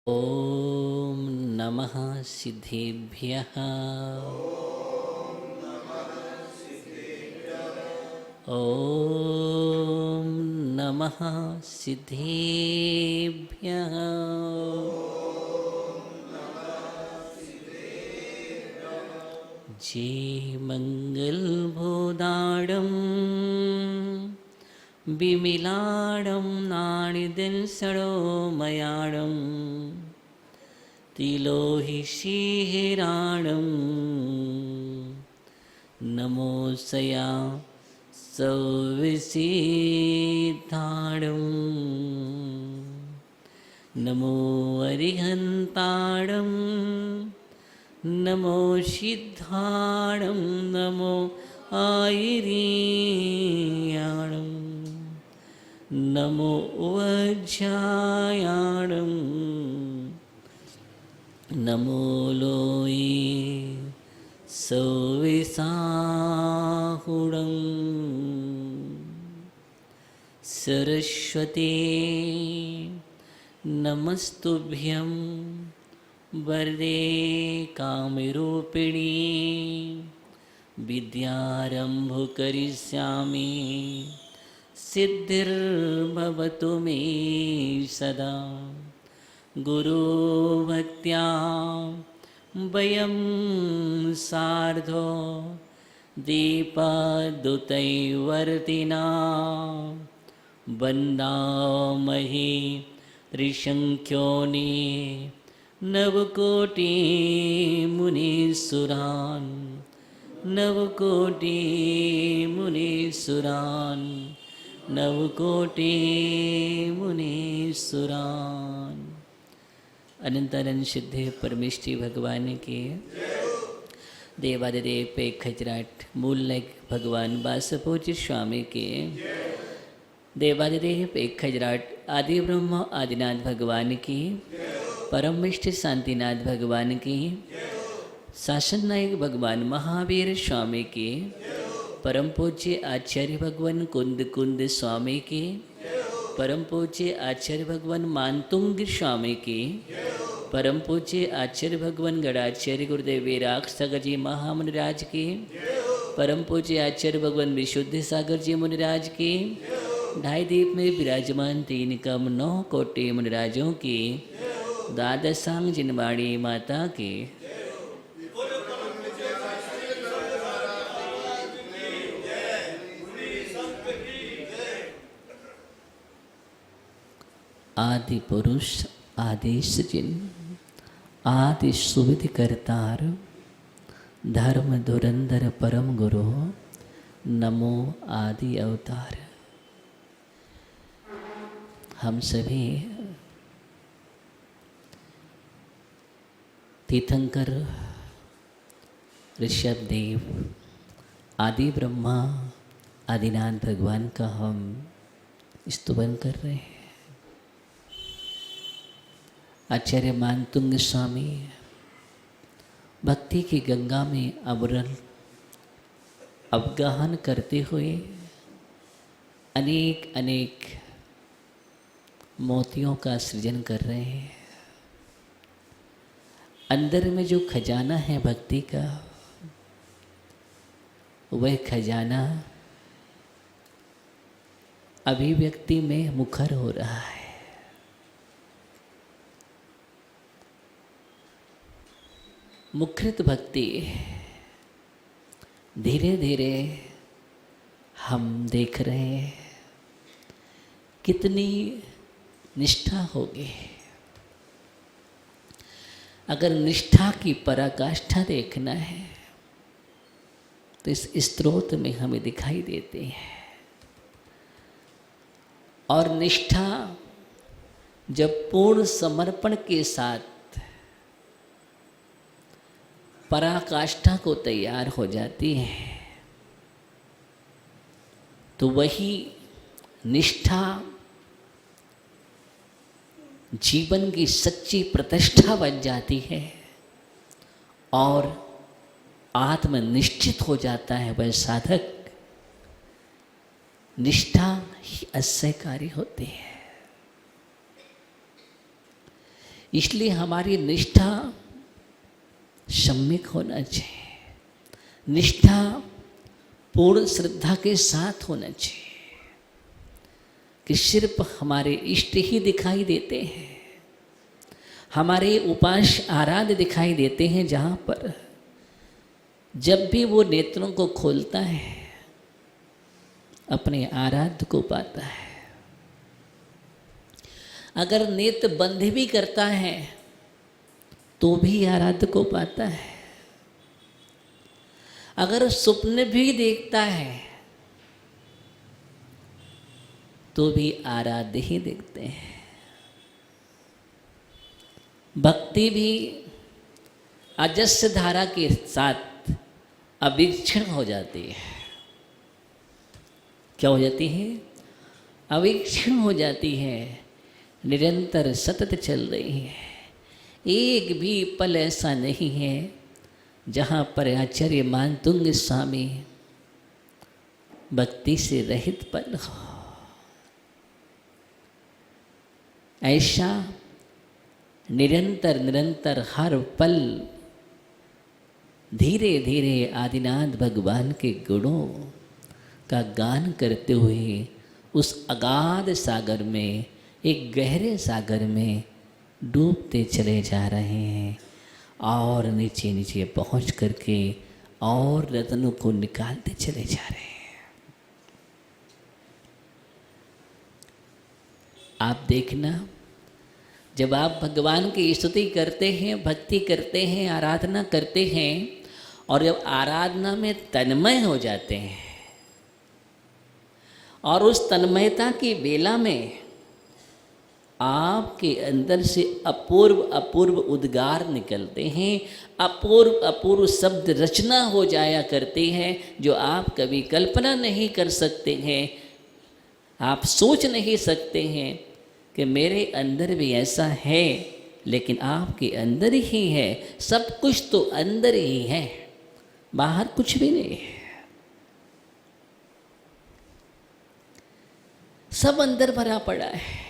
ॐ नमः सिद्धेभ्यः। ॐ नमः सिद्धेभ्यः। जे मङ्गलबोधाडं विमिलाडं नाणिदिल्सडोमयाडं तिलोहिषिहिराणं नमोसया सौविसिद्धाडं नमो अरिहन्ताडं नमो सिद्धाणं नमो आयिरीयाणं नमो वज्रायाणं नमो लोये सौविसाहुणं सरस्वती नमस्तुभ्यं वरदे कामरूपिणी विद्यारम्भं करिष्यामि सिद्धिर्भवतु मे सदा। गुरुभक्त्या वयं सार्धो दीपदुतैवर्तिना वन्दामहे त्रिशङ्ख्योनि नवकोटिमुनीसुरान् नवकोटिमुनीसुरान् नवकोटिमुनीसुरान्। अनंतानंद सिद्धे परमेष्ठी भगवान के देवादिदेव पे खजराट मूल भगवान बासपूज्य स्वामी के देवादिदेव पे खजराट आदि ब्रह्म आदिनाथ भगवान की परमिष्ठ शांतिनाथ भगवान की शासन नायक भगवान महावीर स्वामी की परम पूज्य आचार्य भगवान कुंद कुंद स्वामी की परम पूज्य आचार्य भगवान मानतुंग स्वामी की परम पूज्य आचार्य भगवान गणाचार्य गुरुदेव वीराग सागर जी महामुनिराज की परम पूज्य आचार्य भगवान विशुद्ध सागर जी मुनिराज की ढाई दीप में विराजमान 3 कम 9 कोटि मुनिराजों की द्वादशांग जिनवाणी माता की आदि पुरुष आदेश जिन आदि सुविधि करतार धर्म धुरंधर परम गुरु नमो आदि अवतार। हम सभी तीर्थंकर ऋषभदेव आदि ब्रह्मा आदिनाथ भगवान का हम स्तुवन कर रहे हैं। आचार्य मानतुंग स्वामी भक्ति की गंगा में अविरल अवगाहन करते हुए अनेक अनेक मोतियों का सृजन कर रहे हैं। अंदर में जो खजाना है भक्ति का वह खजाना अभिव्यक्ति में मुखर हो रहा है। मुखरित भक्ति धीरे धीरे हम देख रहे हैं कितनी निष्ठा होगी। अगर निष्ठा की पराकाष्ठा देखना है तो इस स्तोत्र में हमें दिखाई देते हैं। और निष्ठा जब पूर्ण समर्पण के साथ पराकाष्ठा को तैयार हो जाती है तो वही निष्ठा जीवन की सच्ची प्रतिष्ठा बन जाती है और आत्मनिश्चित हो जाता है वह साधक। निष्ठा ही अस्य कार्य होती है। इसलिए हमारी निष्ठा सम्यक होना चाहिए, निष्ठा पूर्ण श्रद्धा के साथ होना चाहिए कि सिर्फ हमारे इष्ट ही दिखाई देते हैं, हमारे उपास्य आराध्य दिखाई देते हैं, जहाँ पर जब भी वो नेत्रों को खोलता है अपने आराध्य को पाता है। अगर नेत्र बंद भी करता है तो भी आराध्य को पाता है। अगर स्वप्न भी देखता है तो भी आराध्य ही देखते हैं। भक्ति भी अजस्य धारा के साथ अवीक्षण हो जाती है। क्या हो जाती है? अवीक्षण हो जाती है, निरंतर सतत चल रही है। एक भी पल ऐसा नहीं है जहाँ पर आचार्य मानतुंग स्वामी भक्ति से रहित पल हो। ऐसा निरंतर निरंतर हर पल धीरे धीरे आदिनाथ भगवान के गुणों का गान करते हुए उस अगाध सागर में, एक गहरे सागर में डूबते चले जा रहे हैं और नीचे नीचे पहुंच करके और रत्नों को निकालते चले जा रहे हैं। आप देखना, जब आप भगवान की स्तुति करते हैं, भक्ति करते हैं, आराधना करते हैं और जब आराधना में तन्मय हो जाते हैं और उस तन्मयता की बेला में आपके अंदर से अपूर्व अपूर्व उद्गार निकलते हैं, अपूर्व अपूर्व शब्द रचना हो जाया करते हैं जो आप कभी कल्पना नहीं कर सकते हैं। आप सोच नहीं सकते हैं कि मेरे अंदर भी ऐसा है, लेकिन आपके अंदर ही है। सब कुछ तो अंदर ही है, बाहर कुछ भी नहीं है। सब अंदर भरा पड़ा है,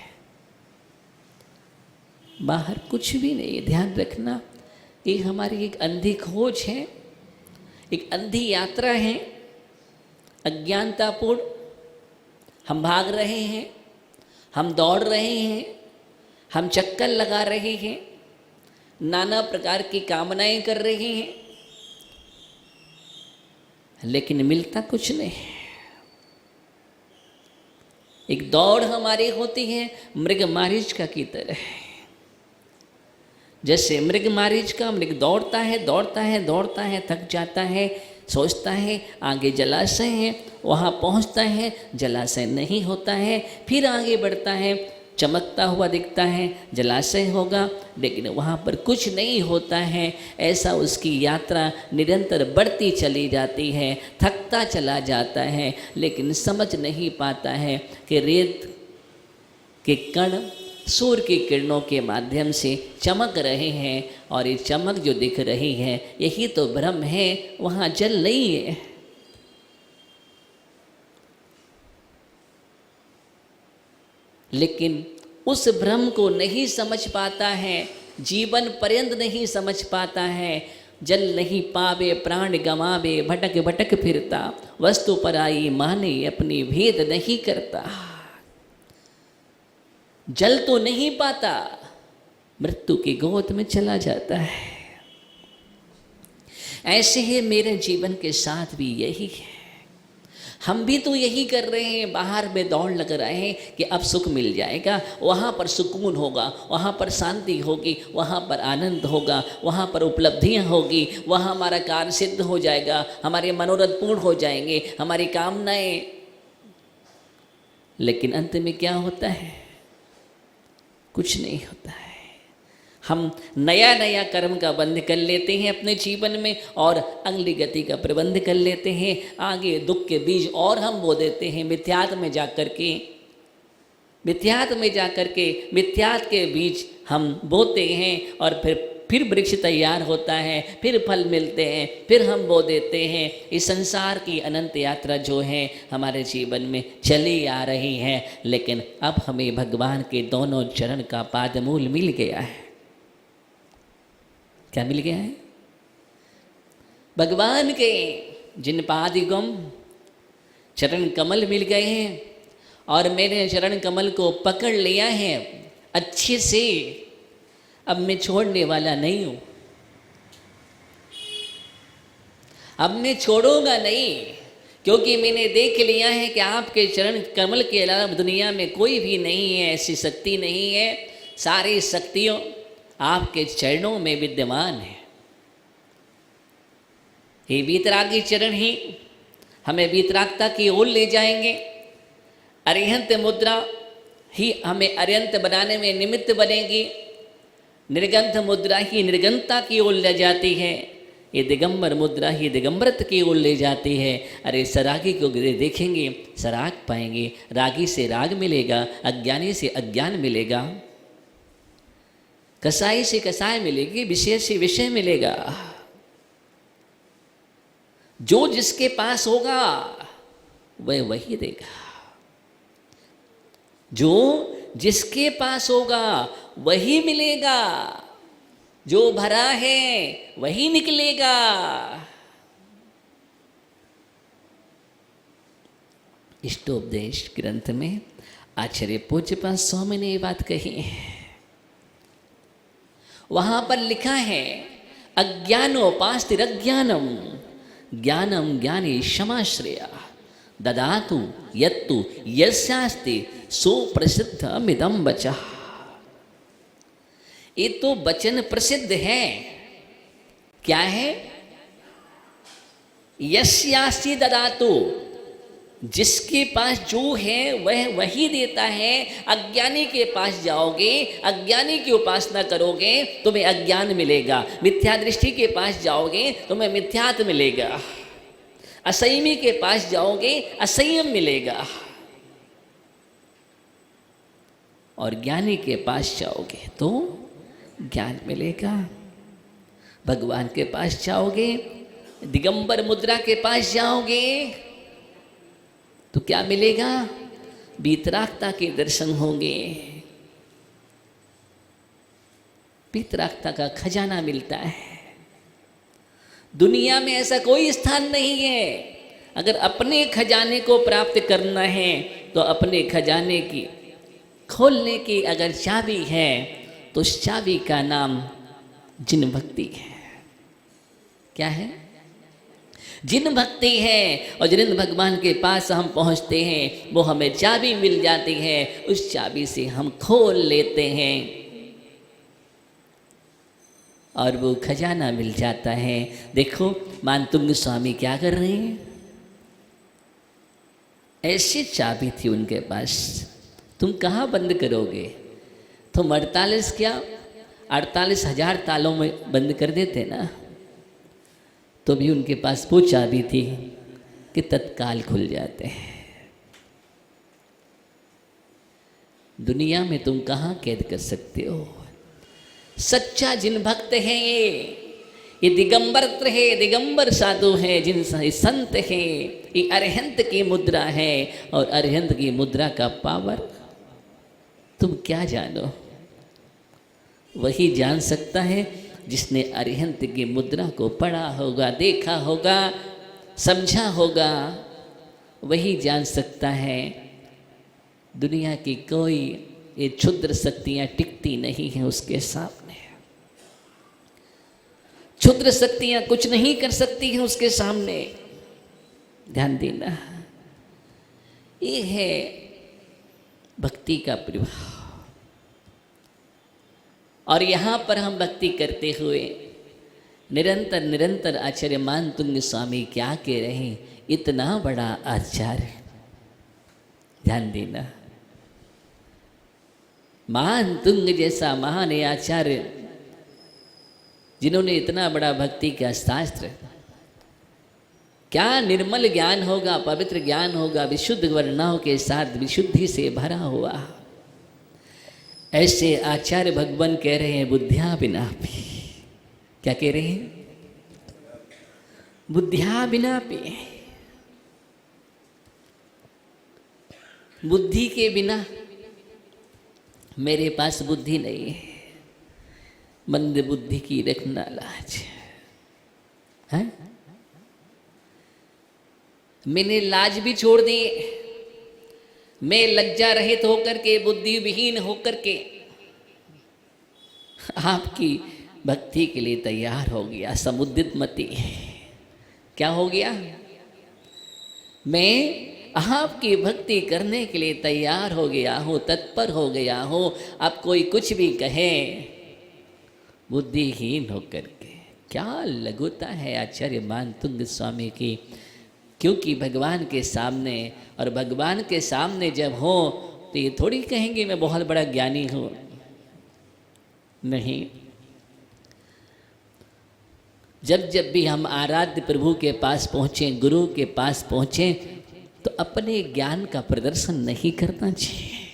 बाहर कुछ भी नहीं। ध्यान रखना, ये हमारी एक अंधी खोज है, एक अंधी यात्रा है, अज्ञानतापूर्ण। हम भाग रहे हैं, हम दौड़ रहे हैं, हम चक्कर लगा रहे हैं, नाना प्रकार की कामनाएं कर रहे हैं, लेकिन मिलता कुछ नहीं। एक दौड़ हमारी होती है मृग मारीचिका की तरह। जैसे मृग मारीचिका, मृग दौड़ता है दौड़ता है दौड़ता है, थक जाता है, सोचता है आगे जलाशय है, वहाँ पहुँचता है, जलाशय नहीं होता है, फिर आगे बढ़ता है, चमकता हुआ दिखता है, जलाशय होगा, लेकिन वहाँ पर कुछ नहीं होता है। ऐसा उसकी यात्रा निरंतर बढ़ती चली जाती है, थकता चला जाता है, लेकिन समझ नहीं पाता है कि रेत के कण सूर्य की किरणों के माध्यम से चमक रहे हैं और ये चमक जो दिख रही है यही तो ब्रह्म है, वहाँ जल नहीं है। लेकिन उस भ्रम को नहीं समझ पाता है, जीवन पर्यंत नहीं समझ पाता है। जल नहीं पावे प्राण गमावे, भटक भटक फिरता, वस्तु पर आई माने अपनी भेद नहीं करता। जल तो नहीं पाता, मृत्यु की गोद में चला जाता है। ऐसे ही मेरे जीवन के साथ भी यही है। हम भी तो यही कर रहे हैं, बाहर में दौड़ लग रहे हैं कि अब सुख मिल जाएगा, वहाँ पर सुकून होगा, वहाँ पर शांति होगी, वहाँ पर आनंद होगा, वहाँ पर उपलब्धियाँ होगी, वहाँ हमारा कार्य सिद्ध हो जाएगा, हमारे मनोरथ पूर्ण हो जाएंगे, हमारी कामनाएं। लेकिन अंत में क्या होता है? कुछ नहीं होता है। हम नया नया कर्म का बंध कर लेते हैं अपने जीवन में और अगली गति का प्रबंध कर लेते हैं। आगे दुख के बीज और हम बो देते हैं, मिथ्यात्व में जाकर के मिथ्यात्व के बीज हम बोते हैं और फिर वृक्ष तैयार होता है, फिर फल मिलते हैं, फिर हम बो देते हैं। इस संसार की अनंत यात्रा जो है हमारे जीवन में चली आ रही है, लेकिन अब हमें भगवान के दोनों चरण का पादमूल मिल गया है। क्या मिल गया है? भगवान के जिन पादिगम चरण कमल मिल गए हैं और मैंने चरण कमल को पकड़ लिया है अच्छे से, अब मैं छोड़ने वाला नहीं हूं, अब मैं छोड़ूंगा नहीं, क्योंकि मैंने देख लिया है कि आपके चरण कमल के अलावा दुनिया में कोई भी नहीं है, ऐसी शक्ति नहीं है, सारी शक्तियों आपके चरणों में विद्यमान है। ये वीतरागी चरण ही हमें वीतरागता की ओर ले जाएंगे। अरिहंत मुद्रा ही हमें अरिहंत बनाने में निमित्त बनेगी। निर्गंध मुद्रा ही निर्गंधता की ओर ले जाती है। ये दिगंबर मुद्रा ही दिगंबरत की ओर ले जाती है। अरे सरागी को देखेंगे सराग पाएंगे, रागी से राग मिलेगा, अज्ञानी से अज्ञान मिलेगा, कसाई से कसाय मिलेगी, विषय से विषय मिलेगा। जो जिसके पास होगा वह वही देगा, जो जिसके पास होगा वही मिलेगा, जो भरा है वही निकलेगा। इष्टोपदेश ग्रंथ में आचार्य पूज्यपाद स्वामी ने ये बात कही है। वहां पर लिखा है अज्ञानोपास्तिरज्ञानम ज्ञानम ज्ञानी क्षमाश्रया ददातु यत्तु यस्यास्ति सुप्रसिद्धमिदं वचः। ये तो वचन प्रसिद्ध है। क्या है? यस्यास्ति ददातु, जिसके पास जो है वह वही देता है। अज्ञानी के पास जाओगे, अज्ञानी की उपासना करोगे तुम्हें अज्ञान मिलेगा। मिथ्या दृष्टि के पास जाओगे तुम्हें मिथ्यात्व मिलेगा। असंयमी के पास जाओगे असंयम मिलेगा, और ज्ञानी के पास जाओगे तो ज्ञान मिलेगा। भगवान के पास जाओगे, दिगंबर मुद्रा के पास जाओगे तो क्या मिलेगा? वीतरागता के दर्शन होंगे, वीतरागता का खजाना मिलता है। दुनिया में ऐसा कोई स्थान नहीं है। अगर अपने खजाने को प्राप्त करना है तो अपने खजाने की खोलने की अगर चाबी है तो उस चाबी का नाम जिन भक्ति है। क्या है? जिन भक्ति है। और जिन भगवान के पास हम पहुंचते हैं वो हमें चाबी मिल जाती है, उस चाबी से हम खोल लेते हैं और वो खजाना मिल जाता है। देखो मानतुंग स्वामी क्या कर रहे हैं, ऐसी चाबी थी उनके पास, तुम कहाँ बंद करोगे? तुम 48,000 तालों में बंद कर देते ना, तो भी उनके पास वो चाबी थी कि तत्काल खुल जाते हैं। दुनिया में तुम कहाँ कैद कर सकते हो? सच्चा जिन भक्त है ये दिगंबर है, दिगंबर साधु है, जिन संत है, ये अरिहंत की मुद्रा है। और अरिहंत की मुद्रा का पावर तुम क्या जानो? वही जान सकता है जिसने अरिहंत की मुद्रा को पढ़ा होगा, देखा होगा, समझा होगा, वही जान सकता है। दुनिया की कोई ये क्षुद्र शक्तियाँ टिकती नहीं हैं उसके सामने। क्षुद्र शक्तियाँ कुछ नहीं कर सकती हैं उसके सामने। ध्यान देना, ये है भक्ति का प्रभाव। और यहाँ पर हम भक्ति करते हुए निरंतर निरंतर आचार्य मानतुंग स्वामी क्या कह रहे हैं, इतना बड़ा आचार्य, ध्यान देना, मानतुंग जैसा महान आचार्य जिन्होंने इतना बड़ा भक्ति का शास्त्र, क्या निर्मल ज्ञान होगा, पवित्र ज्ञान होगा, विशुद्ध वर्णाओं के साथ विशुद्धि से भरा हुआ। ऐसे आचार्य भगवान कह रहे हैं बुद्धिया बिना भी। क्या कह रहे हैं? बुद्धिया बिना भी। बुद्धि के बिना, मेरे पास बुद्धि नहीं है, मंद बुद्धि की रखना लाज है। मैंने लाज भी छोड़ दी, मैं लज्जा रहित होकर के, बुद्धि विहीन होकर के आपकी भक्ति के लिए तैयार हो गया। समुदित मति, क्या हो गया? मैं आपकी भक्ति करने के लिए तैयार हो गया हूँ, तत्पर हो गया हूँ। अब कोई कुछ भी कहे, बुद्धिहीन होकर के। क्या लघुता है आचार्य मानतुंग स्वामी की। क्योंकि भगवान के सामने, और भगवान के सामने जब हो तो ये थोड़ी कहेंगे मैं बहुत बड़ा ज्ञानी हूँ। नहीं, जब जब भी हम आराध्य प्रभु के पास पहुँचे, गुरु के पास पहुँचे, तो अपने ज्ञान का प्रदर्शन नहीं करना चाहिए।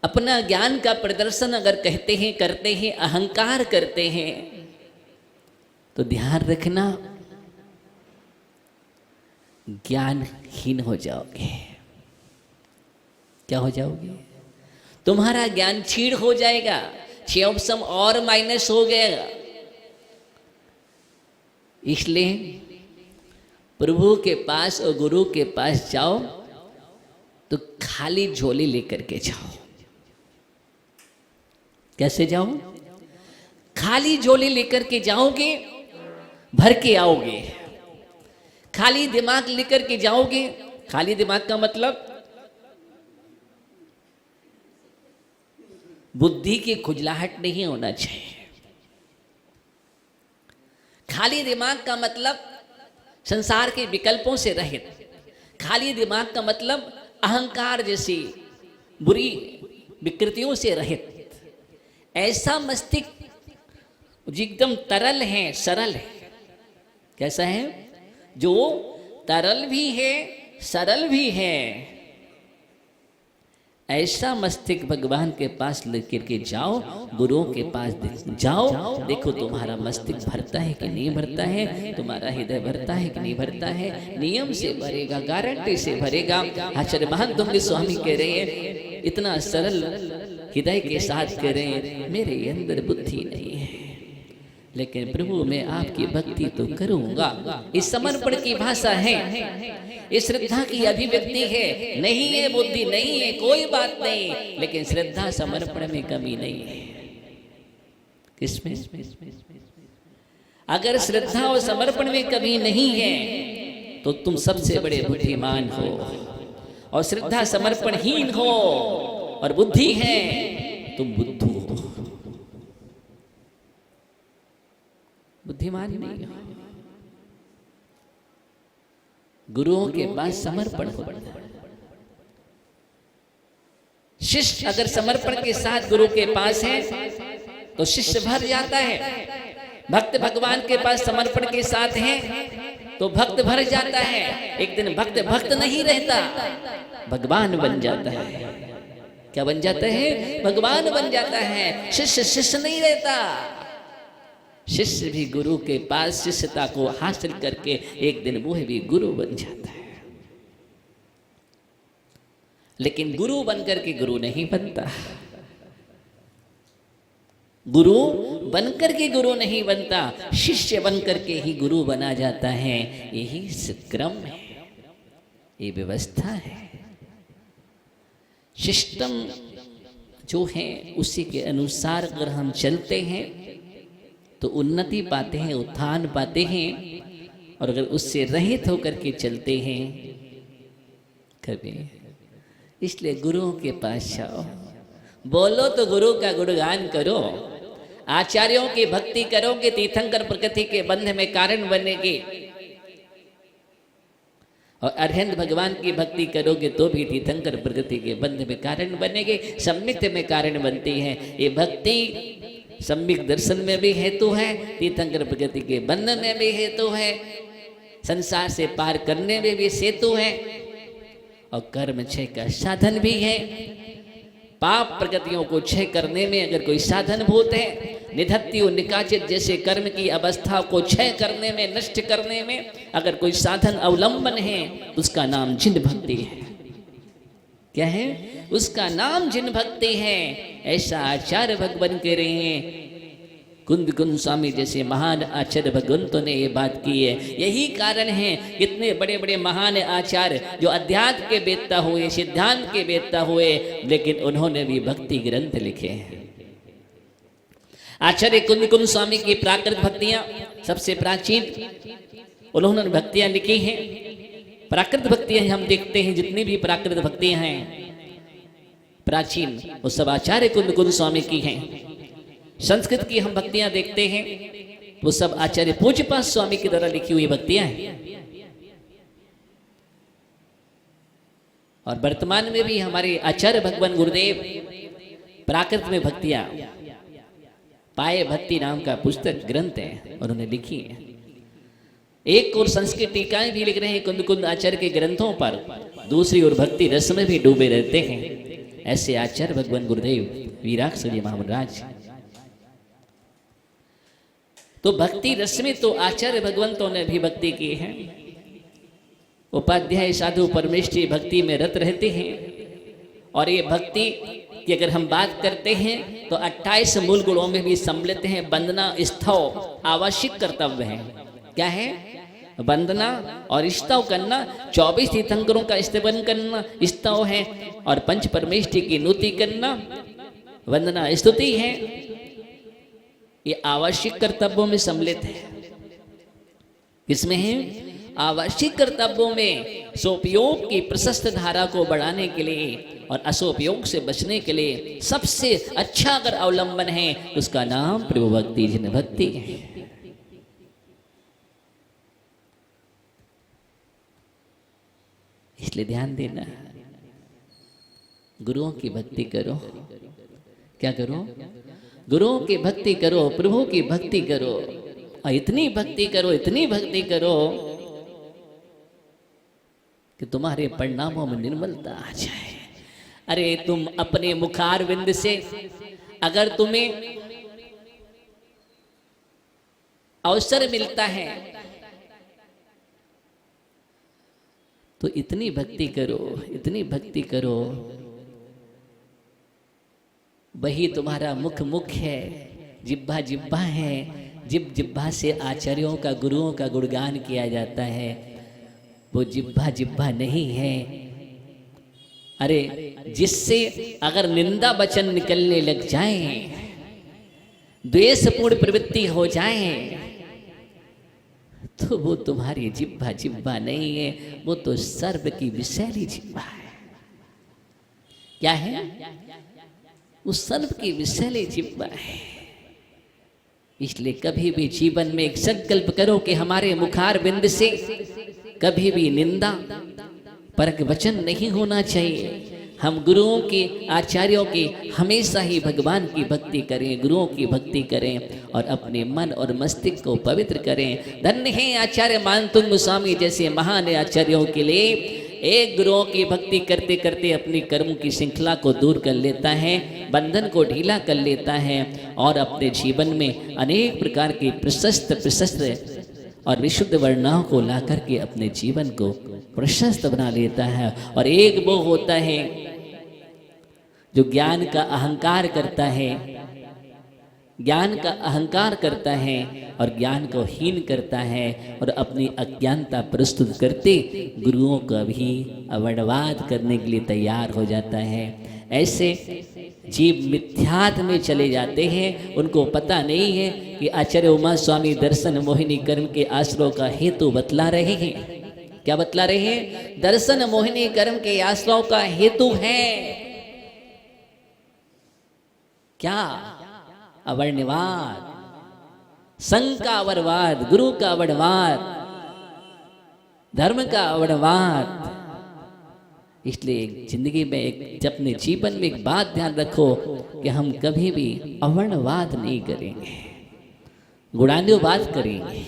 अपना ज्ञान का प्रदर्शन अगर कहते हैं, करते हैं, अहंकार करते हैं, तो ध्यान रखना ज्ञानहीन हो जाओगे। क्या हो जाओगे? तुम्हारा ज्ञान छीड़ हो जाएगा, क्षयोपशम और माइनस हो गएगा। इसलिए प्रभु के पास और गुरु के पास जाओ तो खाली झोली लेकर के जाओ। कैसे जाओ? खाली झोली लेकर के जाओगे, भर के आओगे। खाली दिमाग लेकर के जाओगे। खाली दिमाग का मतलब बुद्धि की खुजलाहट नहीं होना चाहिए। खाली दिमाग का मतलब संसार के विकल्पों से रहित। खाली दिमाग का मतलब अहंकार जैसी बुरी विकृतियों से रहित। ऐसा मस्तिष्क एकदम तरल है, सरल है। कैसा है? जो तरल भी है, सरल भी है। ऐसा मस्तिष्क भगवान के पास लेकर के जाओ, गुरुओं के पास जाओ। देखो तुम्हारा मस्तिष्क भरता है कि नहीं भरता है, तुम्हारा हृदय भरता है कि नहीं भरता है। नियम से भरेगा, गारंटी से भरेगा। आचार्य मानतुंग स्वामी कह रहे हैं, इतना सरल हृदय के साथ कह रहे हैं, मेरे अंदर बुद्धि नहीं है, लेकिन प्रभु मैं आपकी भक्ति तो करूंगा। इस समर्पण की भाषा है, इस श्रद्धा की अभिव्यक्ति है। नहीं है बुद्धि, नहीं है, कोई बात नहीं, लेकिन श्रद्धा समर्पण में कमी नहीं है। किसमें? अगर श्रद्धा और समर्पण में कमी नहीं है तो तुम सबसे बड़े बुद्धिमान हो, और श्रद्धा समर्पणहीन हो और बुद्धि है, तुम बुद्धू हो, बुद्धिमान नहीं हो। गुरुओं के पास समर्पण हो। शिष्य अगर समर्पण के साथ गुरु के पास है तो शिष्य भर जाता है। भक्त भगवान के पास समर्पण के साथ है तो भक्त भर जाता है। एक दिन भक्त भक्त नहीं रहता, भगवान बन जाता है। क्या बन जाता है? भगवान बन जाता है। शिष्य शिष्य नहीं रहता। शिष्य भी गुरु के पास शिष्यता को हासिल करके एक दिन वो भी गुरु बन जाता है। लेकिन गुरु बनकर के गुरु नहीं बनता। गुरु बनकर के गुरु नहीं बनता, शिष्य बनकर के ही गुरु बना जाता है। यही क्रम है, ये व्यवस्था है। सिस्टम जो है उसी के अनुसार अगर हम चलते हैं तो उन्नति पाते हैं, उत्थान पाते हैं। और अगर उससे रहित होकर के चलते हैं कभी, इसलिए गुरुओं के पास जाओ। बोलो तो गुरु का गुणगान करो, आचार्यों की भक्ति करोगे तीर्थंकर प्रकृति के बंध में कारण बनेगी। और अरहंत भगवान की भक्ति करोगे तो भी तीर्थंकर प्रकृति के बंध में कारण बनेगे, सम्मित में कारण बनती है। ये भक्ति सम्यक दर्शन में भी हेतु है, तीर्थंकर प्रकृति के बंधन में भी हेतु है, संसार से पार करने में भी सेतु है, और कर्म क्षय का साधन भी है। पाप प्रकृतियों को क्षय करने में अगर कोई साधन भूत है, निधत्ति और निकाचित जैसे कर्म की अवस्था को क्षय करने में, नष्ट करने में अगर कोई साधन अवलंबन है तो उसका नाम जिन भक्ति है। क्या है? उसका नाम जिन भक्ति है ऐसा आचार्य भगवान कह रहे हैं। कुंद कुंद स्वामी जैसे महान आचार्य भगवंतों ने ये बात की है। यही कारण है इतने बड़े बड़े महान आचार्य जो अध्यात्म के वेत्ता हुए, सिद्धांत के वेत्ता हुए, लेकिन उन्होंने भी भक्ति ग्रंथ लिखे हैं। आचार्य कुंद कुंद स्वामी की प्राकृत भक्तियां सबसे प्राचीन उन्होंने भक्तियां लिखी हैं। प्राकृत भक्तियां हम देखते हैं, जितनी भी प्राकृत भक्तियां हैं प्राचीन, वो सब आचार्य कुंद कुंद स्वामी की हैं। संस्कृत की हम भक्तियां देखते हैं, वो सब आचार्य पूज्यपाद स्वामी की द्वारा लिखी हुई भक्तियां हैं। और वर्तमान में भी हमारे आचार्य भगवान गुरुदेव प्राकृत में भक्तियां पाए भक्ति नाम का पुस्तक ग्रंथ है, उन्होंने लिखी है। एक और संस्कृत टीकाएं भी लिख रहे हैं कुंद कुंद आचार्य के ग्रंथों पर, दूसरी ओर भक्ति रस में भी डूबे रहते हैं। ऐसे आचार्य भगवान गुरुदेव वीराक्ष जी महाराज। तो भक्ति रस में तो आचार्य भगवंतों ने भी भक्ति की है। उपाध्याय साधु परमेष्ठी भक्ति में रत रहते हैं। और ये भक्ति की अगर हम बात करते हैं तो 28 मूल गुणों में भी सम्मिलित हैं। वंदना स्तव आवश्यक कर्तव्य है। क्या है? वंदना और स्तव करना, 24 तीर्थंकरों का स्तवन करना स्तव है, और पंच परमेष्ठी की नुति करना वंदना स्तुति है। ये आवश्यक कर्तव्यों में सम्मिलित है। किसमें है? आवश्यक कर्तव्यों में सोपयोग की प्रशस्त धारा को बढ़ाने के लिए और असोपयोग से बचने के लिए सबसे अच्छा अगर अवलंबन है उसका नाम प्रभु भक्ति जिन भक्ति है। इसलिए ध्यान देना, गुरुओं की भक्ति करो। क्या करो? गुरुओं की भक्ति करो, प्रभु की भक्ति करो, और इतनी भक्ति करो, इतनी भक्ति करो कि तुम्हारे परिणामों में निर्मलता आ जाए। अरे तुम अपने मुखारविंद से अगर तुम्हें अवसर मिलता है तो इतनी भक्ति करो, इतनी भक्ति करो, वही तुम्हारा मुख मुख है, जिब्भा जिब्भा है, जिब्भा से आचार्यों का, गुरुओं का गुणगान किया जाता है। वो जिब्भा जिब्भा नहीं है। अरे जिससे अगर निंदा वचन निकलने लग जाए, द्वेषपूर्ण प्रवृत्ति हो जाए, तो वो तुम्हारी जिब्भा जिब्भा नहीं है, वो तो सर्व की विषैली जिब्भा है। क्या है? वो सर्व की विषैली जिब्भा है। इसलिए कभी भी जीवन में एक संकल्प करो कि हमारे मुखार बिंद से कभी भी निंदा परक वचन नहीं होना चाहिए। हम गुरुओं की, आचार्यों की हमेशा ही भगवान की भक्ति करें, गुरुओं की भक्ति करें और अपने मन और मस्तिष्क को पवित्र करें। धन्य है आचार्य मानतुंग स्वामी जैसे महान आचार्यों के लिए एक गुरुओं की भक्ति करते करते अपनी कर्म की श्रृंखला को दूर कर लेता है, बंधन को ढीला कर लेता है और अपने जीवन में अनेक प्रकार की प्रशस्त और विशुद्ध वर्णाओं को ला करके अपने जीवन को प्रशस्त बना लेता है। और एक वो होता है जो ज्ञान का अहंकार करता है, ज्ञान का अहंकार करता है और ज्ञान को हीन करता है और अपनी अज्ञानता प्रस्तुत करते गुरुओं का भी अवणवाद करने के लिए तैयार हो जाता है। ऐसे जीव मिथ्यात्व में चले जाते हैं। उनको पता नहीं है कि आचार्य उमा स्वामी दर्शन मोहिनी कर्म के आश्रयों का हेतु बतला रहे हैं। क्या बतला रहे हैं? दर्शन मोहिनी कर्म के आश्रयों का हेतु है क्या? अवर्णवाद, संघ का अवर्णवाद, गुरु का अवर्णवाद, धर्म का अवर्णवाद। इसलिए जिंदगी में एक अपने जीवन में एक बात ध्यान रखो कि हम कभी भी अवर्णवाद नहीं करेंगे, गुणानुवाद करेंगे।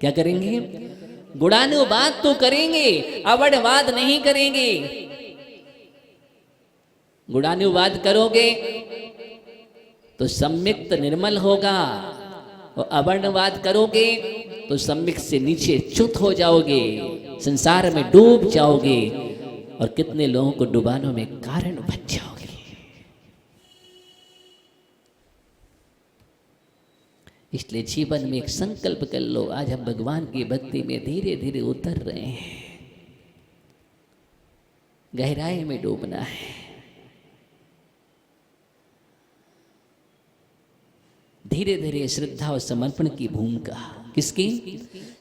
क्या करेंगे? गुणानुवाद तो करेंगे, अवर्णवाद नहीं करेंगे। गुणानुवाद करोगे तो सम्यक्त निर्मल होगा और अवर्णवाद करोगे तो सम्यक से नीचे च्युत हो जाओगे, संसार में डूब जाओगे। और कितने लोगों को डुबाने में कारण बन जाओगे। इसलिए जीवन में एक संकल्प कर लो, आज हम भगवान की भक्ति में धीरे धीरे उतर रहे हैं, गहराई में डूबना है। धीरे धीरे श्रद्धा और समर्पण की भूमिका, किसकी?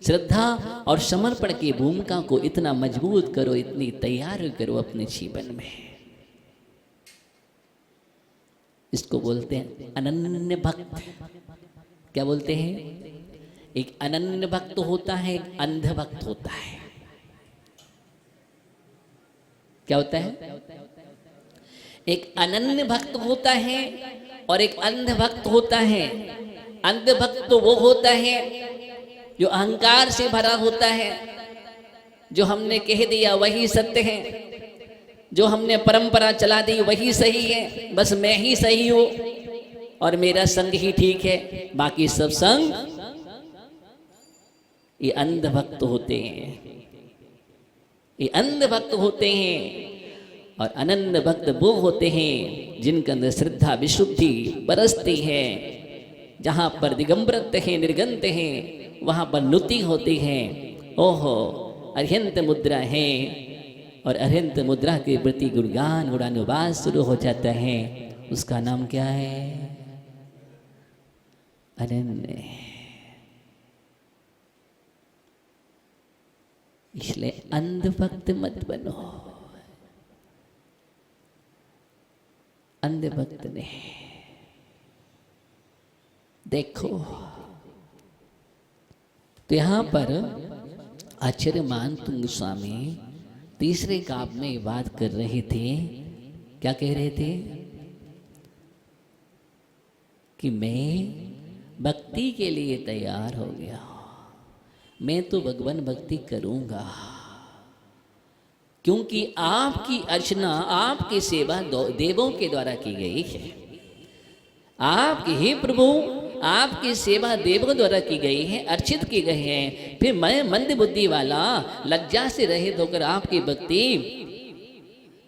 श्रद्धा और समर्पण की भूमिका को इतना मजबूत करो, इतनी तैयार करो अपने जीवन में। इसको बोलते हैं अनन्य भक्त। क्या बोलते हैं? एक अनन्य भक्त होता है, एक अंध भक्त होता है। क्या होता है? एक अनन्य भक्त होता है और एक अंध भक्त होता है। अंध भक्त तो वो होता है जो अहंकार से भरा होता है, जो हमने कह दिया वही सत्य है, जो हमने परंपरा चला दी वही सही है, बस मैं ही सही हूं और मेरा संग ही ठीक है, बाकी सब संग। ये अंध भक्त होते हैं, ये अंध भक्त होते हैं। और अनन्य भक्त वो होते हैं जिनके अंदर श्रद्धा विशुद्धि बरसती है। जहाँ पर दिगंबरत है, निर्गंत है, वहाँ पर नुति होती है। ओहो, अरिहंत मुद्रा है और अरिहंत मुद्रा के प्रति गुणगान गुणानुवाद शुरू हो जाता है। उसका नाम क्या है? अनन्य। इसलिए अंध भक्त मत बनो। अंध भक्त ने देखो तो यहां पर आचार्य मानतुंग स्वामी तीसरे काव्य में बात कर रहे थे। क्या कह रहे थे? कि मैं भक्ति के लिए तैयार हो गया, मैं तो भगवान भक्ति करूंगा, क्योंकि आपकी अर्चना, आपकी सेवा देवों के द्वारा की गई है। आपके हे प्रभु, आपकी सेवा देवों द्वारा की गई है, अर्चित की गई है। फिर मैं मंद बुद्धि वाला लज्जा से रहित होकर आपकी भक्ति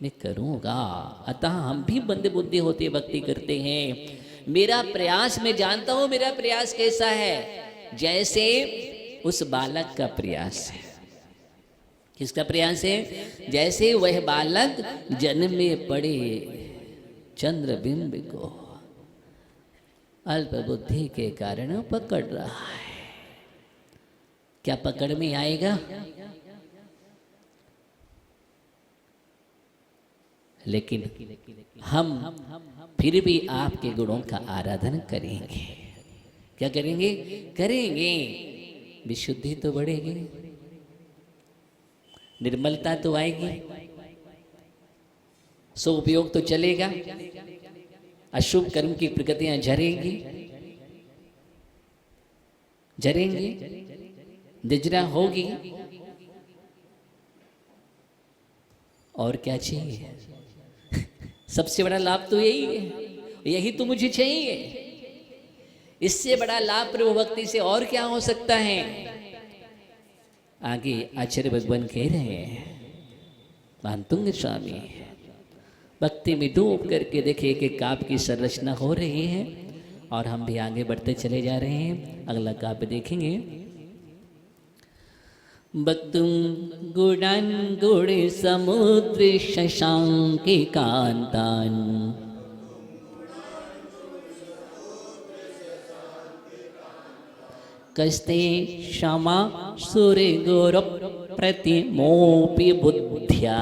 मैं करूंगा। अतः हम भी मंद बुद्धि होते भक्ति करते हैं। मेरा प्रयास, मैं जानता हूं मेरा प्रयास कैसा है, जैसे उस बालक का प्रयास है। किसका प्रयास है? जैसे वह बालक जन्म में पड़े चंद्रबिंब को अल्प बुद्धि के कारण पकड़ रहा है। क्या पकड़ में आएगा? लेकिन हम फिर भी आपके गुणों का आराधन करेंगे। क्या करेंगे? करेंगे। विशुद्धि तो बढ़ेगी, निर्मलता तो आएगी, सो उपयोग तो चलेगा, अशुभ कर्म की प्रकृतियां झरेंगी, दिजरा होगी। और क्या चाहिए? सबसे बड़ा लाभ तो यही है, यही तो मुझे चाहिए। इससे बड़ा लाभ प्रभु भक्ति से और क्या हो सकता है? आगे आचार्य भगवान कह रहे हैं, मानतुंग स्वामी भक्ति में डूब करके देखे कि काव्य की संरचना हो रही है और हम भी आगे बढ़ते चले जा रहे हैं। अगला काव्य देखेंगे। भक्तुं गुणान् गुण समुद्र शशांके कांतान् कस्ते क्षमा सूर्य गौरव प्रतिमोपि बुद्ध्या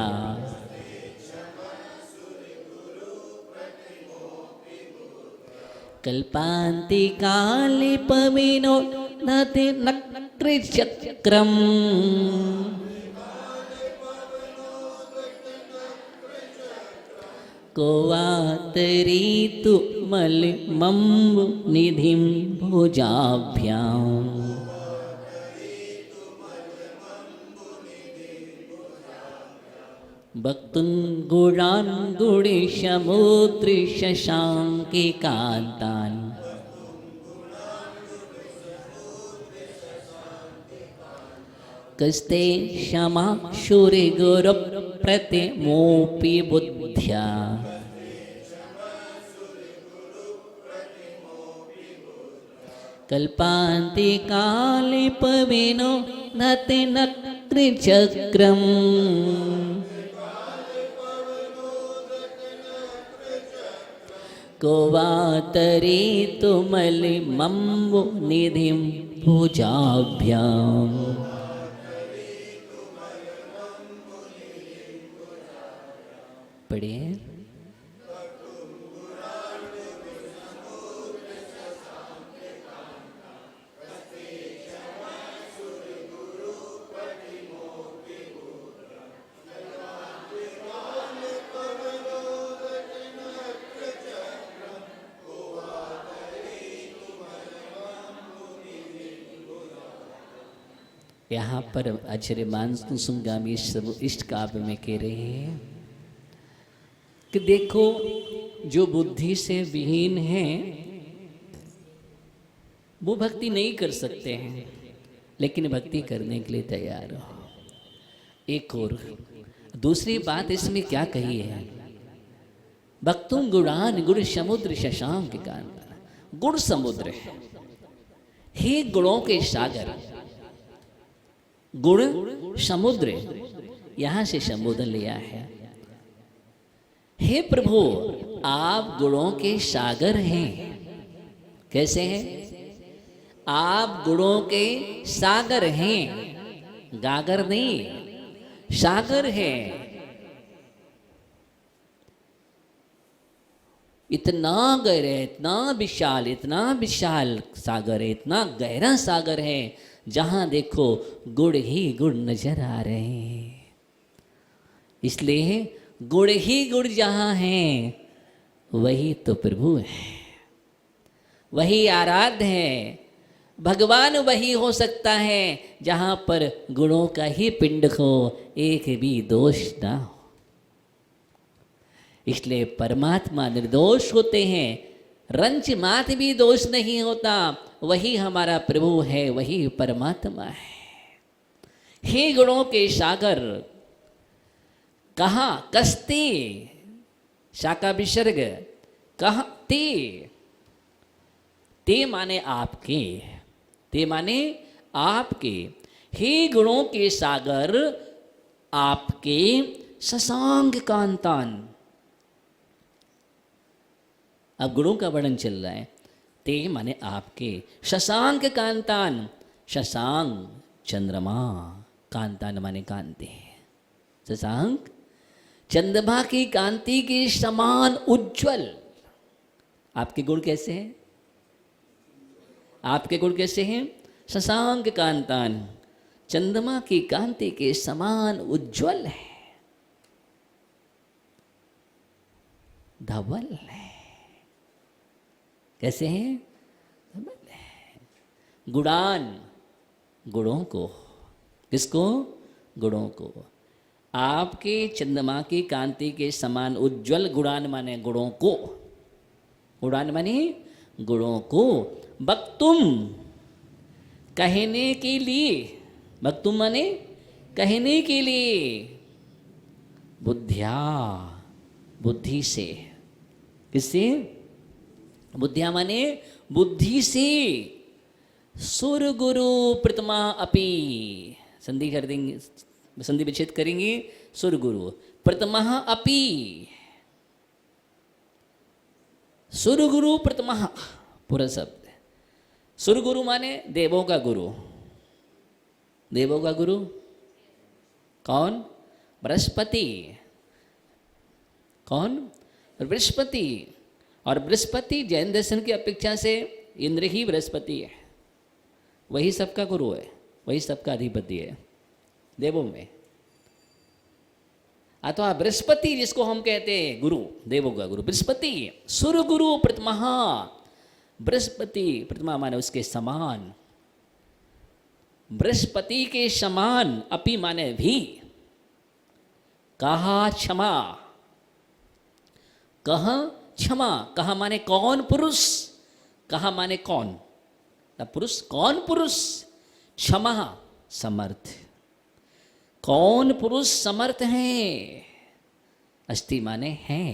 कल्पान्ति काले पविनो नति नकृचक्रम कोवातरीतु मलिमम्बु निधिं भुजाभ्याम् भक्तुं गुणान् गुणेशमुद्र शशांके कान्तान् कस्ते क्षमा शूरे गौरव प्रतिमोऽपि बुद्ध्या कल्पान्ते काले पविनो नते नक्त्रचक्रम् को वा तरेतुमलिमम्बो निधिं पूजाभ्याम् पढ़िए। यहाँ पर आचार्य मानसुंगामी सब इष्ट काव्य में कह रहे हैं कि देखो जो बुद्धि से विहीन हैं वो भक्ति नहीं कर सकते हैं, लेकिन भक्ति करने के लिए तैयार हो। एक और दूसरी बात इसमें क्या कही है, भक्तुम गुणान गुण समुद्र शशांक कांता, गुण समुद्र हे गुणों के सागर, गुण समुद्र यहां से संबोधन लिया है। हे प्रभु आप गुणों के सागर हैं। कैसे हैं? आप गुणों के सागर हैं, गागर नहीं, सागर हैं। इतना गहरा, इतना विशाल सागर है, इतना गहरा सागर है, जहां देखो गुण ही गुण नजर आ रहे हैं। इसलिए गुण ही गुण जहां हैं वही तो प्रभु है, वही आराध्य है। भगवान वही हो सकता है जहां पर गुणों का ही पिंड हो, एक भी दोष ना हो। इसलिए परमात्मा निर्दोष होते हैं, रंच मात्र भी दोष नहीं होता। वही हमारा प्रभु है, वही परमात्मा है। हे गुणों के सागर, कहाँ कस्ते, शाका विसर्ग, कहाँ ते माने आपके, ते माने आपके। हे गुणों के सागर आपके शशांक कांतान। अब गुणों का वर्णन चल रहा है। ते माने आपके, शशांक कांतान, शशांक चंद्रमा, कांतान माने कांति। शशांक चंद्रमा की कांति के समान उज्जवल। आपके गुण कैसे हैं? आपके गुण कैसे हैं? शशांक कांतान, चंद्रमा की कांति के समान उज्जवल है, धवल है। कैसे हैं? धवल है। गुणान, गुणों को, किसको? गुणों को। आपके चंद्रमा की कांति के समान उज्जवल। गुणान माने गुणों को, गुणान माने गुणों को। वक्तुम कहने के लिए, वक्तुम माने कहने के लिए। बुद्धिया, बुद्धि से। किससे? बुद्धिया माने बुद्धि से। सुर गुरु प्रतिमा अपि, संधि कर देंगे, संधि विच्छेद करेंगे। सुर गुरु प्रतिमा अपि, सुर गुरु प्रतिमा पूरा शब्द। सुर गुरु माने देवों का गुरु। देवों का गुरु कौन? बृहस्पति। कौन? बृहस्पति। और बृहस्पति जैन दर्शन की अपेक्षा से इंद्र ही बृहस्पति है, वही सबका गुरु है, वही सबका अधिपति है देवों में। अथवा बृहस्पति जिसको हम कहते हैं गुरु, देवों का गुरु बृहस्पति। सुर गुरु प्रतिमा, बृहस्पति प्रतिमा माने उसके समान, बृहस्पति के समान। अपि माने भी। कहा क्षमा, कहा क्षमा। कहा माने कौन? पुरुष। कहा माने कौन? पुरुष। कौन पुरुष? क्षमा समर्थ। कौन पुरुष समर्थ है? अस्ति माने है।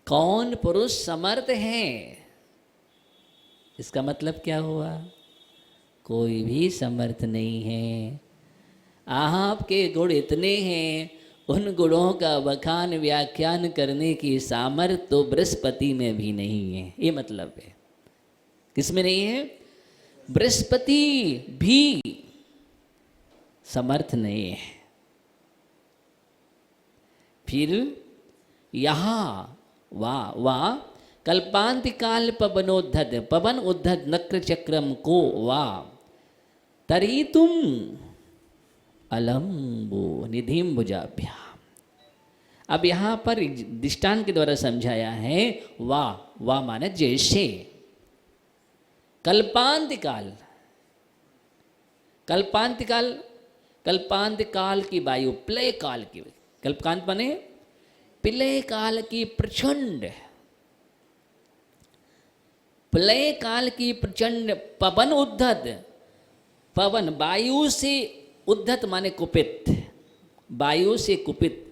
कौन पुरुष समर्थ है? इसका मतलब क्या हुआ? कोई भी समर्थ नहीं है। आपके गुण इतने हैं, उन गुणों का बखान व्याख्यान करने की सामर्थ्य तो बृहस्पति में भी नहीं है। ये मतलब है। किसमें नहीं है? बृहस्पति भी समर्थ नहीं है। फिर यहाँ वाह कल्पांत काल पवनोद्धत पवन उद्धत नक्र चक्रम को वाह तरी तुम अलम्बो निधिम भुजाभ्याम। अब यहाँ पर दृष्टांत के द्वारा समझाया है। वाह माने जैसे कल्पांत काल, कल्पांत काल की वायु, प्रलय काल की, कल्पांत माने प्रलय काल की प्रचंड, प्रलय काल की प्रचंड पवन उद्धत, पवन वायु से उद्धत माने कुपित, वायु से कुपित,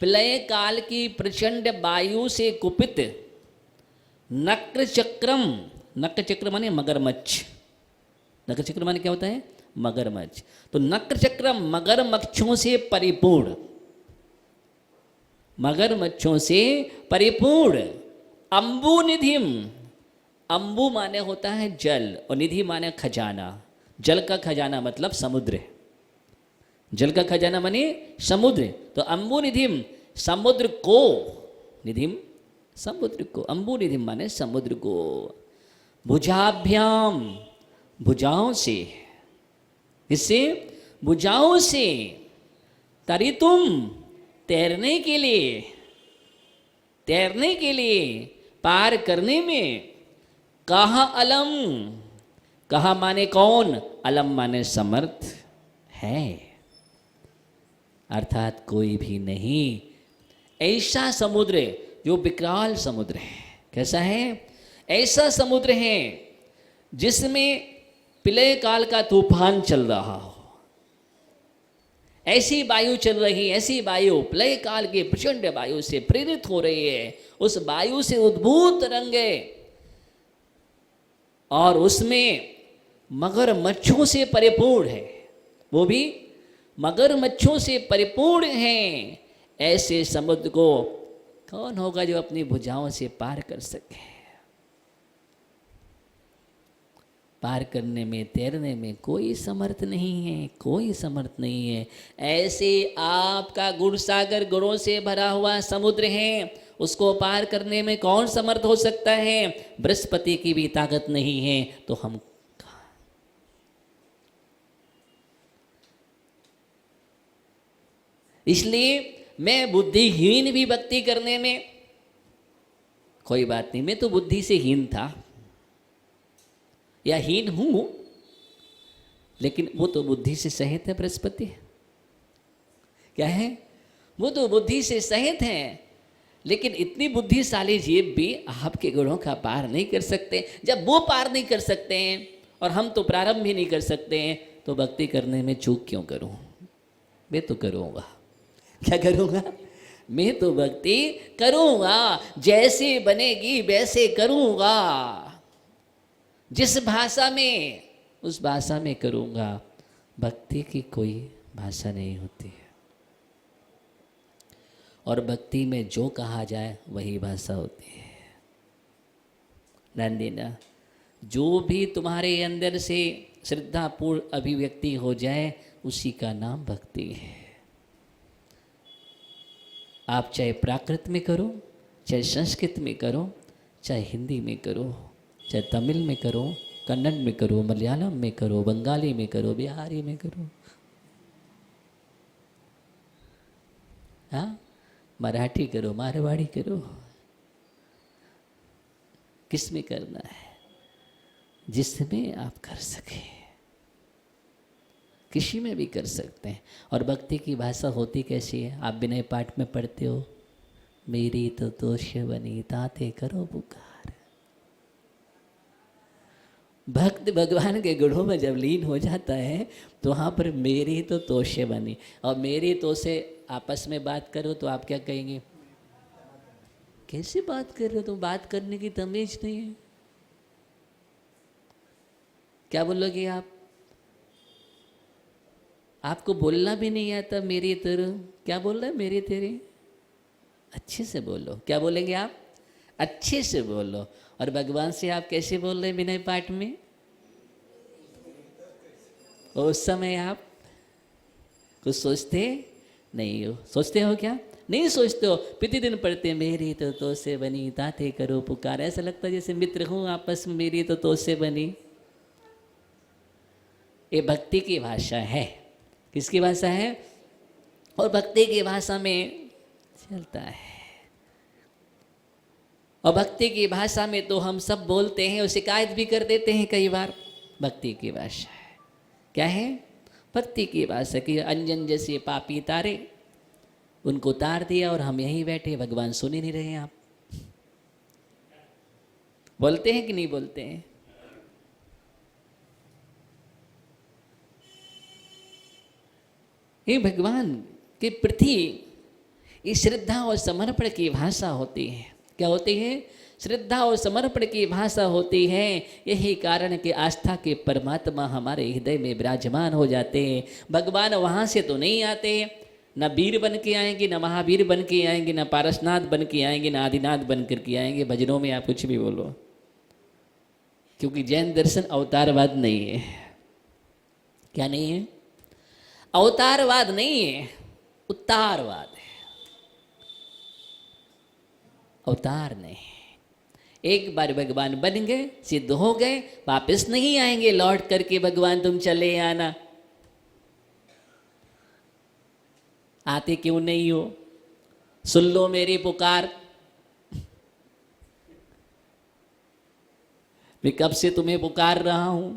प्रलय काल की प्रचंड वायु से कुपित, नक्र चक्रम, नक्र चक्र माने मगरमच्छ, नक्र चक्र माने क्या होता है? मगरमच्छ। तो नक्र चक्र मगरमच्छों से परिपूर्ण, मगरमच्छों से परिपूर्ण, अम्बु निधिम, अम्बु माने होता है जल और निधि माने खजाना। जल का खजाना मतलब समुद्र, जल का खजाना माने समुद्र। तो अम्बु निधिम समुद्र को, निधिम समुद्र को, अम्बु निधिम माने समुद्र को, भुजाभ्याम भुजाओं से, इससे भुजाओं से, तरी तुम तैरने के लिए, तैरने के लिए, पार करने में, कहा अलम, कहा माने कौन, अलम माने समर्थ है, अर्थात कोई भी नहीं। ऐसा समुद्र जो विकराल समुद्र है, कैसा है? ऐसा समुद्र है जिसमें प्रलय काल का तूफान चल रहा हो, ऐसी वायु चल रही, ऐसी वायु प्रलय काल की प्रचंड वायु से प्रेरित हो रही है, उस वायु से उद्भूत तरंगे और उसमें मगरमच्छों से परिपूर्ण है, वो भी मगरमच्छों से परिपूर्ण हैं। ऐसे समुद्र को कौन होगा जो अपनी भुजाओं से पार कर सके? पार करने में, तैरने में कोई समर्थ नहीं है, कोई समर्थ नहीं है। ऐसे आपका गुण सागर गुणों से भरा हुआ समुद्र है, उसको पार करने में कौन समर्थ हो सकता है? बृहस्पति की भी ताकत नहीं है, तो हम इसलिए मैं बुद्धिहीन भी भक्ति करने में, कोई बात नहीं, मैं तो बुद्धि से हीन था या हीन हूं, लेकिन वो तो बुद्धि से सहित है। बृहस्पति क्या है? वो तो बुद्धि से सहित है, लेकिन इतनी बुद्धिशाली जीव भी आपके गुणों का पार नहीं कर सकते। जब वो पार नहीं कर सकते हैं और हम तो प्रारंभ भी नहीं कर सकते हैं, तो भक्ति करने में चूक क्यों करूं? मैं तो करूंगा। क्या करूंगा? मैं तो भक्ति करूंगा, जैसे बनेगी वैसे करूंगा, जिस भाषा में, उस भाषा में करूंगा। भक्ति की कोई भाषा नहीं होती है, और भक्ति में जो कहा जाए वही भाषा होती है। ध्यान देना, जो भी तुम्हारे अंदर से श्रद्धापूर्ण अभिव्यक्ति हो जाए, उसी का नाम भक्ति है। आप चाहे प्राकृत में करो, चाहे संस्कृत में करो, चाहे हिंदी में करो, चाहे तमिल में करो, कन्नड़ में करो, मलयालम में करो, बंगाली में करो, बिहारी में करो, हाँ, मराठी करो, मारवाड़ी करो, किस में करना है? जिसमें आप कर सके, किसी में भी कर सकते हैं। और भक्ति की भाषा होती कैसी है? आप विनय पाठ में पढ़ते हो, मेरी तो दोष बनी ताते करो पुकार, भक्त भगवान के गुणों में जब लीन हो जाता है तो वहाँ पर मेरी तो तोषे बनी, और मेरी तो से आपस में बात करो तो आप क्या कहेंगे? कैसे बात कर रहे हो तुम? बात करने की तमीज नहीं है। क्या बोलोगे आप? आपको बोलना भी नहीं आता मेरी तरह। क्या बोल रहा है? मेरी तेरी। अच्छे से बोलो। क्या बोलेंगे आप? अच्छे से बोलो। और भगवान से आप कैसे बोल रहे हैं विनय पाठ में? उस समय आप कुछ सोचते नहीं हो। सोचते हो क्या? नहीं सोचते हो। प्रतिदिन पढ़ते मेरी तो से बनी, ताते करो पुकार। ऐसा लगता है जैसे मित्र हूं आपस में, मेरी तो से बनी। ये भक्ति की भाषा है। किसकी भाषा है? और भक्ति की भाषा में चलता है। और भक्ति की भाषा में तो हम सब बोलते हैं और शिकायत भी कर देते हैं कई बार। भक्ति की भाषा है। क्या है? भक्ति की भाषा की अंजन जैसे पापी तारे, उनको उतार दिया और हम यहीं बैठे, भगवान सुन ही नहीं रहे। आप बोलते हैं कि नहीं बोलते हैं? ये भगवान के प्रति इस श्रद्धा और समर्पण की भाषा होती है। क्या होती है? श्रद्धा और समर्पण की भाषा होती है। यही कारण कि आस्था के परमात्मा हमारे हृदय में विराजमान हो जाते हैं। भगवान वहाँ से तो नहीं आते, न वीर बन के आएंगे, न महावीर बन के आएंगे, न पारसनाथ बन के आएंगे, न आदिनाथ बन करके आएंगे। भजनों में आप कुछ भी बोलो, क्योंकि जैन दर्शन अवतारवाद नहीं है। क्या नहीं है? अवतारवाद नहीं है, उतारवाद है। अवतार नहीं। एक बार भगवान बन गए, सिद्ध हो गए, वापस नहीं आएंगे लौट करके भगवान तुम चले आना। आते क्यों नहीं हो? सुन लो मेरी पुकार। मैं कब से तुम्हें पुकार रहा हूं।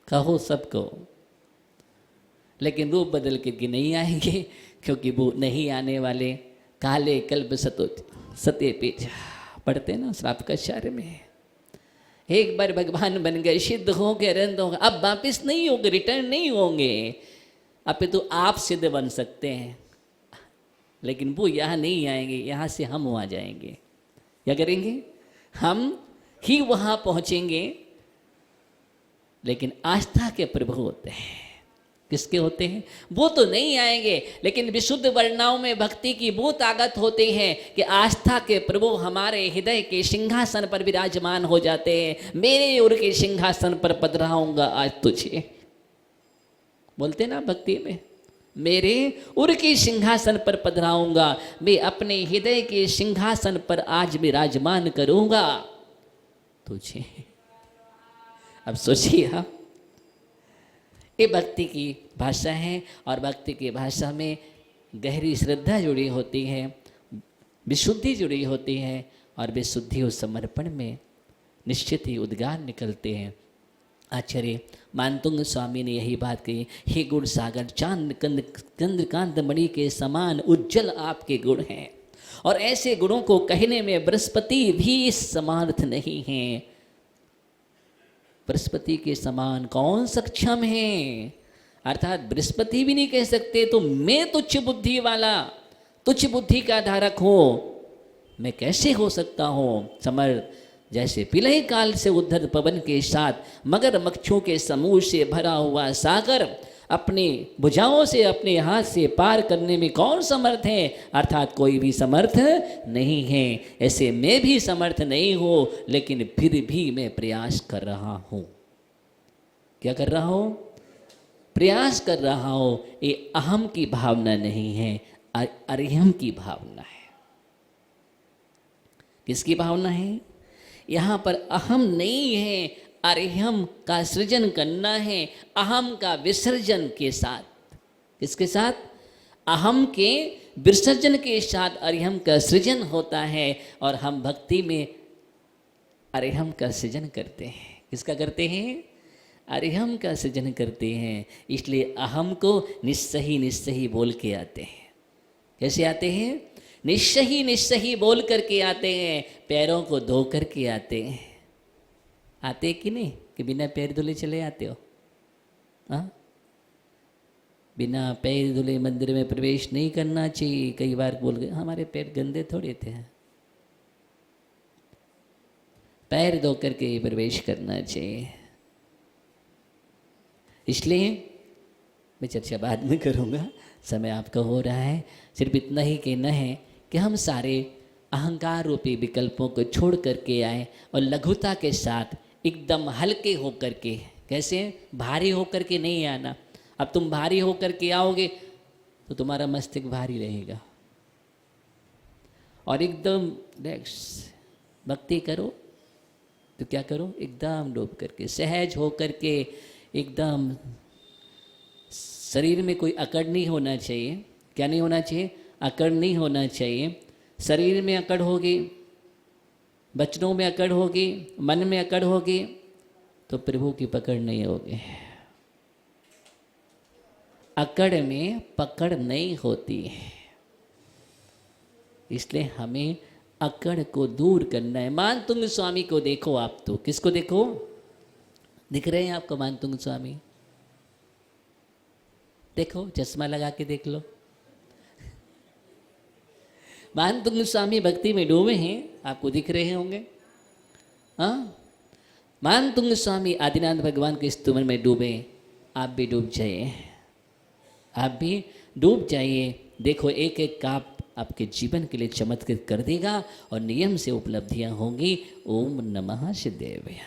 कहो सबको, लेकिन रूप बदल के नहीं आएंगे, क्योंकि वो नहीं आने वाले। काले कल्ब सते पेज पढ़ते ना श्राप कचार्य में। एक बार भगवान बन गए, सिद्ध हो गए, रंद हो गए, अब वापिस नहीं होंगे, रिटर्न नहीं होंगे। अब तो आप सिद्ध बन सकते हैं, लेकिन वो यहाँ नहीं आएंगे। यहाँ से हम वहाँ जाएंगे। क्या करेंगे? हम ही वहाँ पहुँचेंगे। लेकिन आस्था के प्रभु होते हैं। किसके होते हैं? वो तो नहीं आएंगे, लेकिन विशुद्ध वर्णाओं में भक्ति की वो ताकत होती है कि आस्था के प्रभु हमारे हृदय के सिंहासन पर विराजमान हो जाते हैं। मेरे उर के सिंहासन पर पधराऊंगा आज तुझे, बोलते ना भक्ति में, मेरे उर के सिंहासन पर पधराऊंगा। मैं अपने हृदय के सिंहासन पर आज विराजमान करूंगा तुझे। अब सोचिए आप, ये भक्ति की भाषा है। और भक्ति की भाषा में गहरी श्रद्धा जुड़ी होती है, विशुद्धि जुड़ी होती है, और विशुद्धि और समर्पण में निश्चित ही उद्गार निकलते हैं। आचार्य मानतुंग स्वामी ने यही बात कही, हे गुण सागर चांद चंद्रकांत मणि के समान उज्जवल आपके गुण हैं, और ऐसे गुणों को कहने में बृहस्पति भी समर्थ नहीं है। बृहस्पति के समान कौन सक्षम है? अर्थात बृहस्पति भी नहीं कह सकते तो मैं तुच्छ बुद्धि वाला, तुच्छ बुद्धि का धारक हूँ, मैं कैसे हो सकता हूँ समर्थ? जैसे पिलय काल से उद्धर पवन के साथ मगर मच्छों के समूह से भरा हुआ सागर अपनी भुजाओं से, अपने हाथ से पार करने में कौन समर्थ है? अर्थात कोई भी समर्थ नहीं है। ऐसे मैं भी समर्थ नहीं हूँ, लेकिन फिर भी मैं प्रयास कर रहा हूँ। क्या कर रहा हूँ? प्रयास कर रहा हूँ। ये अहम की भावना नहीं है, अरिहम की भावना है। किसकी भावना है? यहाँ पर अहम नहीं है, अरिहम का सृजन करना है। अहम का विसर्जन के साथ, किसके साथ? अहम के विसर्जन के साथ अरिहम का सृजन होता है। और हम भक्ति में अरिहम का सृजन करते हैं। किसका करते हैं? अरिहम का सृजन करते हैं। इसलिए अहम को निस्सही निस्सही बोल के आते हैं। कैसे आते हैं? निस्सही निस्सही बोल करके आते हैं, पैरों को धो करके आते हैं। आते कि नहीं कि बिना पैर धुले चले आते हो? हाँ, बिना पैर धुले मंदिर में प्रवेश नहीं करना चाहिए। कई बार बोल गए हमारे पैर गंदे थोड़े थे। पैर धो करके प्रवेश करना चाहिए। इसलिए मैं चर्चा बाद में करूँगा, समय आपका हो रहा है। सिर्फ इतना ही कहना है कि हम सारे अहंकार रूपी विकल्पों को छोड़ करके आए और लघुता के साथ एकदम हल्के होकर के, कैसे भारी होकर के नहीं आना। अब तुम भारी होकर के आओगे तो तुम्हारा मस्तिष्क भारी रहेगा। और एकदम रिलैक्स भक्ति करो तो क्या करो, एकदम डूब करके सहज हो करके, एकदम शरीर में कोई अकड़ नहीं होना चाहिए। क्या नहीं होना चाहिए? अकड़ नहीं होना चाहिए। शरीर में अकड़ होगी, वचनों में अकड़ होगी, मन में अकड़ होगी तो प्रभु की पकड़ नहीं होगी। अकड़ में पकड़ नहीं होती है, इसलिए हमें अकड़ को दूर करना है। मानतुंग स्वामी को देखो आप, तो किसको देखो? दिख रहे हैं आपको मानतुंग स्वामी? देखो, चश्मा लगा के देख लो। मानतुंग स्वामी भक्ति में डूबे हैं, आपको दिख रहे होंगे। हाँ, मानतुंग स्वामी आदिनाथ भगवान के स्तुमन में डूबे। आप भी डूब जाइए, आप भी डूब जाइए। देखो, एक एक काप आपके जीवन के लिए चमत्कृत कर देगा और नियम से उपलब्धियां होंगी। ओम नमः शिवाय।